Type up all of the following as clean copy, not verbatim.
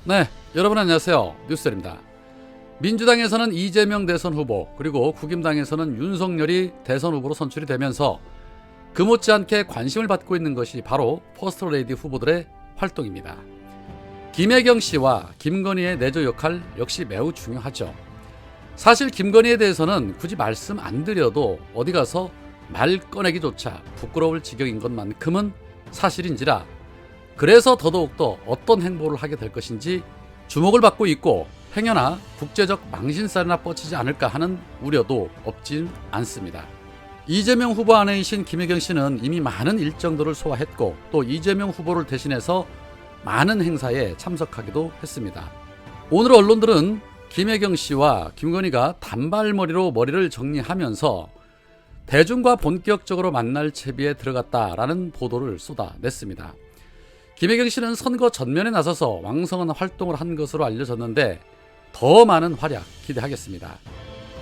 네, 여러분 안녕하세요. 뉴스입니다. 민주당에서는 이재명 대선 후보, 그리고 국힘당에서는 윤석열이 대선 후보로 선출이 되면서 그 못지않게 관심을 받고 있는 것이 바로 퍼스트레이디 후보들의 활동입니다. 김혜경 씨와 김건희의 내조 역할 역시 매우 중요하죠. 사실 김건희에 대해서는 굳이 말씀 안 드려도 어디 가서 말 꺼내기조차 부끄러울 지경인 것만큼은 사실인지라, 그래서 더더욱더 어떤 행보를 하게 될 것인지 주목을 받고 있고, 행여나 국제적 망신살이나 뻗치지 않을까 하는 우려도 없진 않습니다. 이재명 후보 아내이신 김혜경 씨는 이미 많은 일정들을 소화했고, 또 이재명 후보를 대신해서 많은 행사에 참석하기도 했습니다. 오늘 언론들은 김혜경 씨와 김건희가 단발머리로 머리를 정리하면서 대중과 본격적으로 만날 채비에 들어갔다라는 보도를 쏟아냈습니다. 김혜경 씨는 선거 전면에 나서서 왕성한 활동을 한 것으로 알려졌는데 더 많은 활약 기대하겠습니다.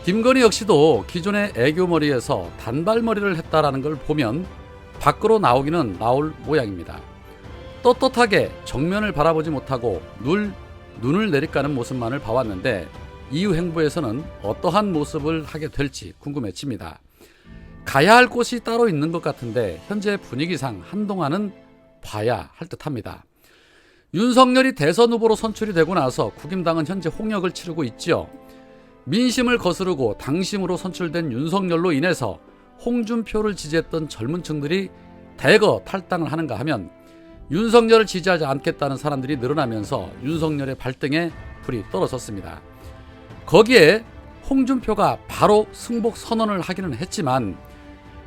김건희 역시도 기존의 애교머리에서 단발머리를 했다라는 걸 보면 밖으로 나오기는 나올 모양입니다. 떳떳하게 정면을 바라보지 못하고 눈을 내리까는 모습만을 봐왔는데 이후 행보에서는 어떠한 모습을 하게 될지 궁금해집니다. 가야 할 곳이 따로 있는 것 같은데 현재 분위기상 한동안은 봐야 할 듯합니다. 윤석열이 대선 후보로 선출이 되고 나서 국힘당은 현재 홍역을 치르고 있지요. 민심을 거스르고 당심으로 선출된 윤석열로 인해서 홍준표를 지지했던 젊은 층들이 대거 탈당을 하는가 하면 윤석열을 지지하지 않겠다는 사람들이 늘어나면서 윤석열의 발등에 불이 떨어졌습니다. 거기에 홍준표가 바로 승복 선언을 하기는 했지만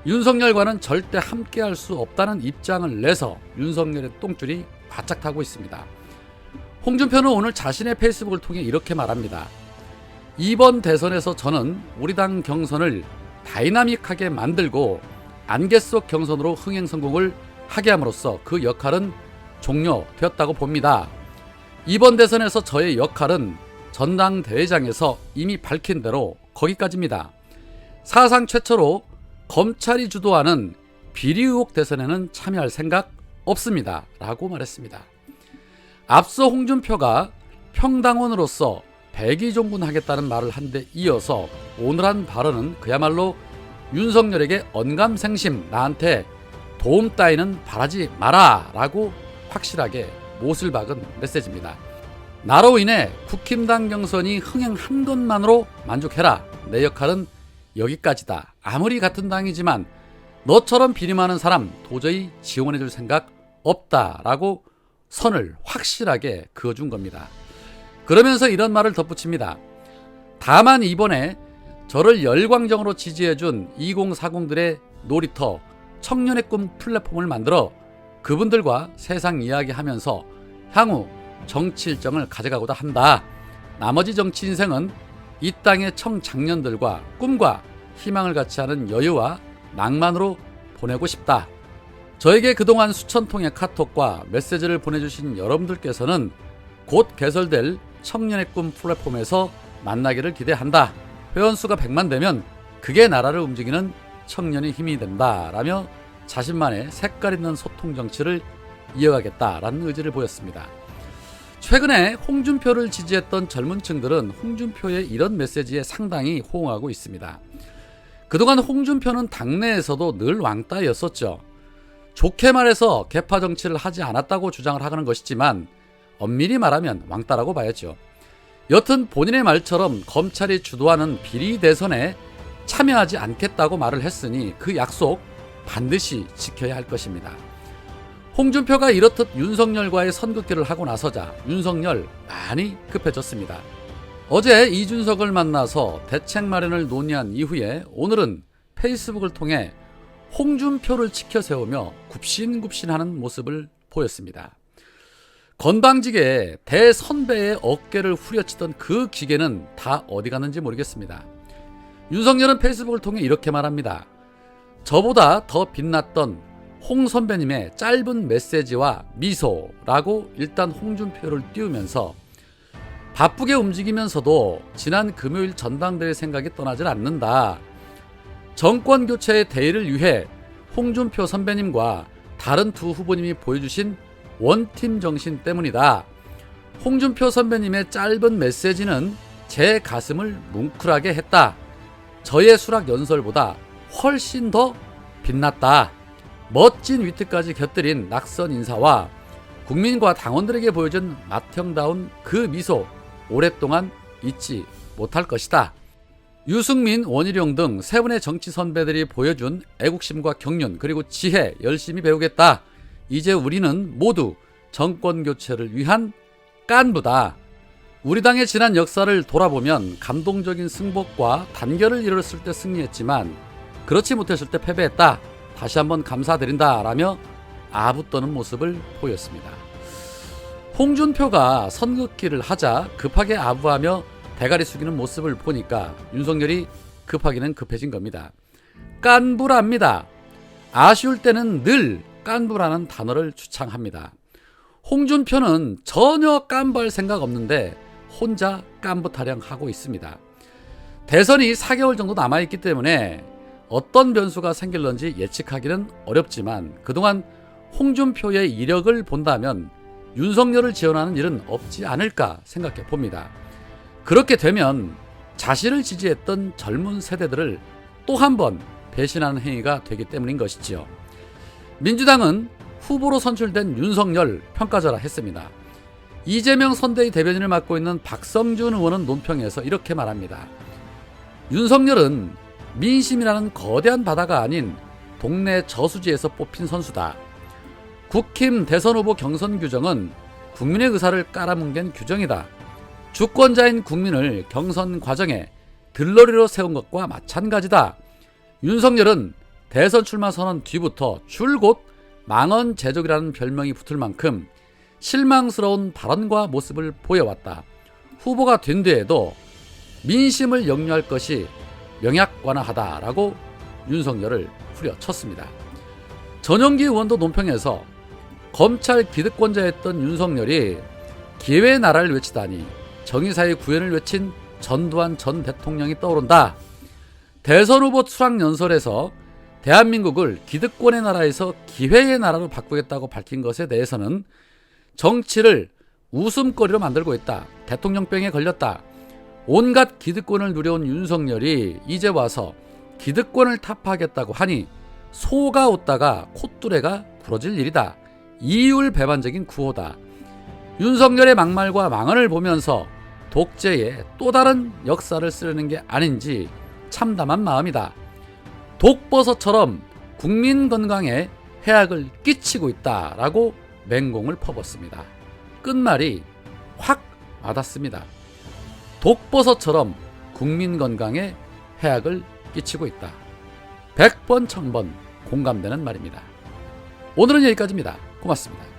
윤석열과는 절대 함께할 수 없다는 입장을 내서 윤석열의 똥줄이 바짝 타고 있습니다. 홍준표는 오늘 자신의 페이스북을 통해 이렇게 말합니다. 이번 대선에서 저는 우리 당 경선을 다이나믹하게 만들고 안개 속 경선으로 흥행 성공을 하게 함으로써 그 역할은 종료되었다고 봅니다. 이번 대선에서 저의 역할은 전당대회장에서 이미 밝힌 대로 거기까지입니다. 사상 최초로 검찰이 주도하는 비리 의혹 대선에는 참여할 생각 없습니다. 라고 말했습니다. 앞서 홍준표가 평당원으로서 백의종군하겠다는 말을 한 데 이어서 오늘 한 발언은 그야말로 윤석열에게 언감생심, 나한테 도움 따위는 바라지 마라 라고 확실하게 못을 박은 메시지입니다. 나로 인해 국힘당 경선이 흥행한 것만으로 만족해라. 내 역할은 여기까지다. 아무리 같은 당이지만 너처럼 비리 많은 사람 도저히 지원해줄 생각 없다라고 선을 확실하게 그어준 겁니다. 그러면서 이런 말을 덧붙입니다. 다만 이번에 저를 열광적으로 지지해준 2040들의 놀이터 청년의 꿈 플랫폼을 만들어 그분들과 세상 이야기하면서 향후 정치 일정을 가져가고자 한다. 나머지 정치 인생은 이 땅의 청장년들과 꿈과 희망을 같이 하는 여유와 낭만으로 보내고 싶다. 저에게 그동안 수천 통의 카톡과 메시지를 보내주신 여러분들께서는 곧 개설될 청년의 꿈 플랫폼에서 만나기를 기대한다. 회원수가 100만 되면 그게 나라를 움직이는 청년의 힘이 된다. 라며 자신만의 색깔 있는 소통 정치를 이어가겠다라는 의지를 보였습니다. 최근에 홍준표를 지지했던 젊은 층들은 홍준표의 이런 메시지에 상당히 호응하고 있습니다. 그동안 홍준표는 당내에서도 늘 왕따였었죠. 좋게 말해서 개파 정치를 하지 않았다고 주장을 하는 것이지만 엄밀히 말하면 왕따라고 봐야죠. 여튼 본인의 말처럼 검찰이 주도하는 비리 대선에 참여하지 않겠다고 말을 했으니 그 약속 반드시 지켜야 할 것입니다. 홍준표가 이렇듯 윤석열과의 선긋기를 하고 나서자 윤석열 많이 급해졌습니다. 어제 이준석을 만나서 대책 마련을 논의한 이후에 오늘은 페이스북을 통해 홍준표를 치켜 세우며 굽신굽신하는 모습을 보였습니다. 건방지게 대선배의 어깨를 후려치던 그 기계는 다 어디 갔는지 모르겠습니다. 윤석열은 페이스북을 통해 이렇게 말합니다. 저보다 더 빛났던 홍 선배님의 짧은 메시지와 미소라고 일단 홍준표를 띄우면서 바쁘게 움직이면서도 지난 금요일 전당대회 생각이 떠나질 않는다. 정권 교체의 대의를 위해 홍준표 선배님과 다른 두 후보님이 보여주신 원팀 정신 때문이다. 홍준표 선배님의 짧은 메시지는 제 가슴을 뭉클하게 했다. 저의 수락 연설보다 훨씬 더 빛났다. 멋진 위트까지 곁들인 낙선 인사와 국민과 당원들에게 보여준 맏형다운 그 미소 오랫동안 잊지 못할 것이다. 유승민, 원희룡 등 세 분의 정치 선배들이 보여준 애국심과 경륜 그리고 지혜 열심히 배우겠다. 이제 우리는 모두 정권 교체를 위한 깐부다. 우리 당의 지난 역사를 돌아보면 감동적인 승복과 단결을 이뤘을 때 승리했지만 그렇지 못했을 때 패배했다. 다시 한번 감사드린다 라며 아부 떠는 모습을 보였습니다. 홍준표가 선긋기를 하자 급하게 아부하며 대가리 숙이는 모습을 보니까 윤석열이 급하기는 급해진 겁니다. 깐부랍니다. 아쉬울 때는 늘 깐부라는 단어를 주창합니다. 홍준표는 전혀 깐부할 생각 없는데 혼자 깐부 타령하고 있습니다. 대선이 4개월 정도 남아있기 때문에 어떤 변수가 생길런지 예측하기는 어렵지만 그동안 홍준표의 이력을 본다면 윤석열을 지원하는 일은 없지 않을까 생각해 봅니다. 그렇게 되면 자신을 지지했던 젊은 세대들을 또 한 번 배신하는 행위가 되기 때문인 것이지요. 민주당은 후보로 선출된 윤석열 평가절하 했습니다. 이재명 선대위 대변인을 맡고 있는 박성준 의원은 논평에서 이렇게 말합니다. 윤석열은 민심이라는 거대한 바다가 아닌 동네 저수지에서 뽑힌 선수다. 국힘 대선 후보 경선 규정은 국민의 의사를 깔아뭉갠 규정이다. 주권자인 국민을 경선 과정에 들러리로 세운 것과 마찬가지다. 윤석열은 대선 출마 선언 뒤부터 줄곧 망언 제조기라는 별명이 붙을 만큼 실망스러운 발언과 모습을 보여왔다. 후보가 된 뒤에도 민심을 역류할 것이 명약관화하다라고 윤석열을 후려쳤습니다. 전용기 의원도 논평에서 검찰 기득권자였던 윤석열이 기회의 나라를 외치다니 정의사의 구현을 외친 전두환 전 대통령이 떠오른다. 대선 후보 수락 연설에서 대한민국을 기득권의 나라에서 기회의 나라로 바꾸겠다고 밝힌 것에 대해서는 정치를 웃음거리로 만들고 있다. 대통령병에 걸렸다. 온갖 기득권을 누려온 윤석열이 이제 와서 기득권을 타파하겠다고 하니 소가 웃다가 콧뚜레가 부러질 일이다. 이율배반적인 구호다. 윤석열의 막말과 망언을 보면서 독재의 또 다른 역사를 쓰려는 게 아닌지 참담한 마음이다. 독버섯처럼 국민 건강에 해악을 끼치고 있다라고 맹공을 퍼붓습니다. 끝말이 확 와닿습니다. 독버섯처럼 국민 건강에 해악을 끼치고 있다. 100번 1000번 공감되는 말입니다. 오늘은 여기까지입니다. 고맙습니다.